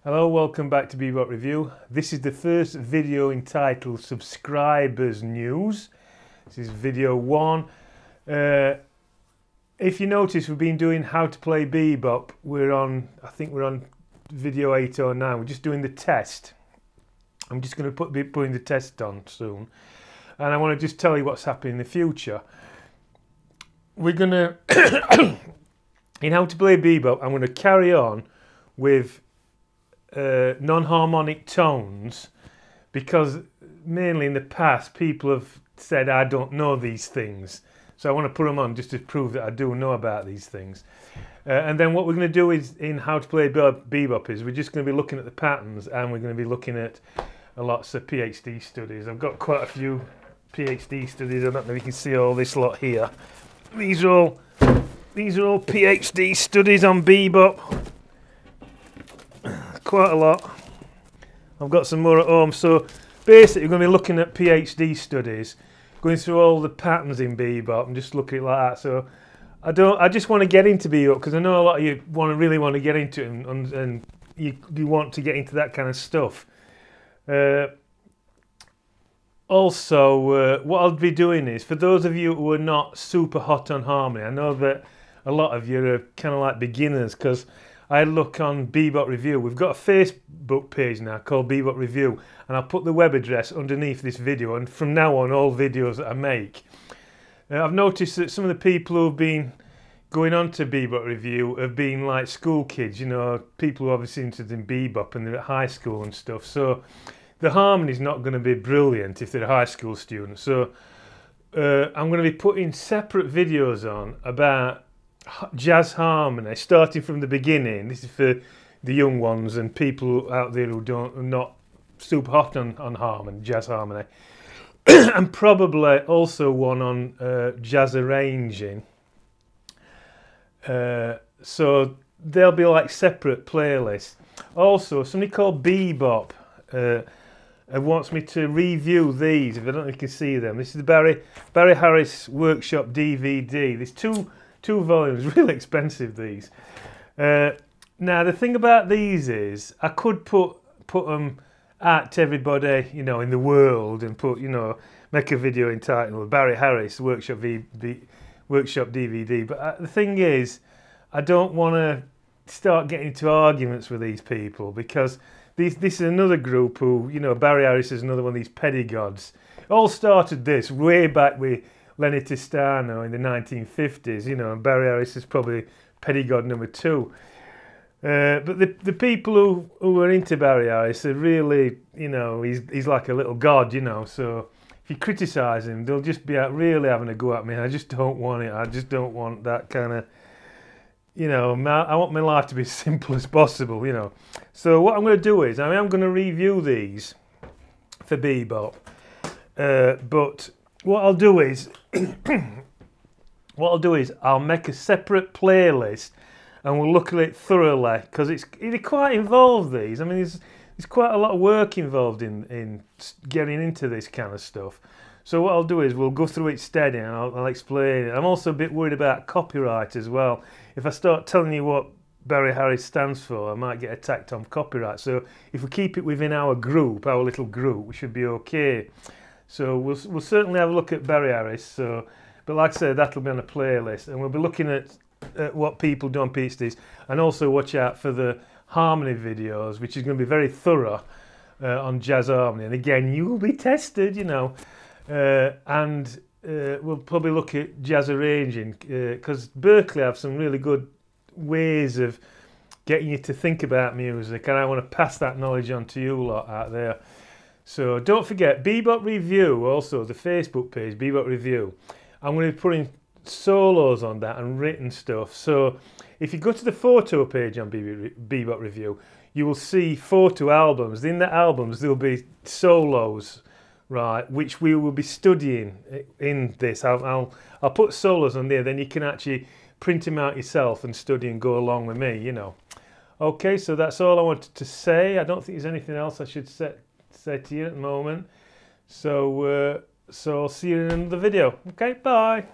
Hello, welcome back to Bebop Review. This is the first video entitled Subscribers News. This is video 1. If you notice, we've been doing how to play Bebop. I think we're on video 8 or 9. We're just doing the test. I'm just going to be putting the test on soon. And I want to just tell you what's happening in the future. We're going to, in how to play Bebop, I'm going to carry on with non-harmonic tones, because mainly in the past people have said I don't know these things, so I want to put them on just to prove that I do know about these things. And then what we're going to do is, in how to play Bebop, is we're just going to be looking at the patterns, and we're going to be looking at lots of PhD studies. I've got quite a few PhD studies. I don't know if you can see all this lot here. These are all PhD studies on Bebop. Quite a lot. I've got some more at home. So basically we're going to be looking at PhD studies, going through all the patterns in Bebop and just looking at it like that. So I just want to get into Bebop because I know a lot of you really want to get into it, and you want to get into that kind of stuff. Also, what I'll be doing is, for those of you who are not super hot on harmony, I know that a lot of you are kind of like beginners, because I look on Bebop Review. We've got a Facebook page now called Bebop Review, and I'll put the web address underneath this video, and from now on all videos that I make. I've noticed that some of the people who've been going on to Bebop Review have been like school kids, you know, people who are obviously interested in Bebop and they're at high school and stuff, so the harmony's not going to be brilliant if they're high school students. So I'm going to be putting separate videos on about jazz harmony, starting from the beginning. This is for the young ones and people out there who are not super hot on harmony, jazz harmony. And probably also one on jazz arranging. So they'll be like separate playlists. Also, somebody called Bebop wants me to review these. If I don't know if you can see them. This is the Barry Harris Workshop DVD. There's two volumes, really expensive these. Now the thing about these is I could put them out to everybody, you know, in the world, and put, you know, make a video entitled Barry Harris Workshop DVD. But the thing is, I don't want to start getting into arguments with these people, because this is another group who, you know, Barry Harris is another one of these pedagogues. All started this way back with Lenny Tristano in the 1950s, you know, and Barry Harris is probably pedagogue number 2. But the people who are into Barry Harris are really, you know, he's like a little god, you know, so if you criticise him, they'll just be out really having a go at me. I just don't want it. I just don't want that kind of, you know, I want my life to be as simple as possible, you know. So what I'm going to do is, I'm going to review these for Bebop, but what I'll do is, I'll make a separate playlist, and we'll look at it thoroughly, because it's quite involved, these. I mean, there's quite a lot of work involved in getting into this kind of stuff. So what I'll do is we'll go through it steady, and I'll explain it. I'm also a bit worried about copyright as well. If I start telling you what Barry Harris stands for, I might get attacked on copyright. So if we keep it within our group, our little group, we should be okay. So we'll certainly have a look at Barry Harris. So, but like I said, that'll be on a playlist, and we'll be looking at what people do on PhDs, and also watch out for the harmony videos, which is going to be very thorough on jazz harmony. And again, you will be tested, you know, and we'll probably look at jazz arranging, because Berkeley have some really good ways of getting you to think about music, and I want to pass that knowledge on to you lot out there. So don't forget, Bebop Review, also the Facebook page, Bebop Review. I'm going to be putting solos on that and written stuff. So if you go to the photo page on Bebop Review, you will see photo albums. In the albums, there will be solos, right, which we will be studying in this. I'll put solos on there, then you can actually print them out yourself and study and go along with me, you know. Okay, so that's all I wanted to say. I don't think there's anything else I should say to you at the moment. So I'll see you in another video. Okay, bye.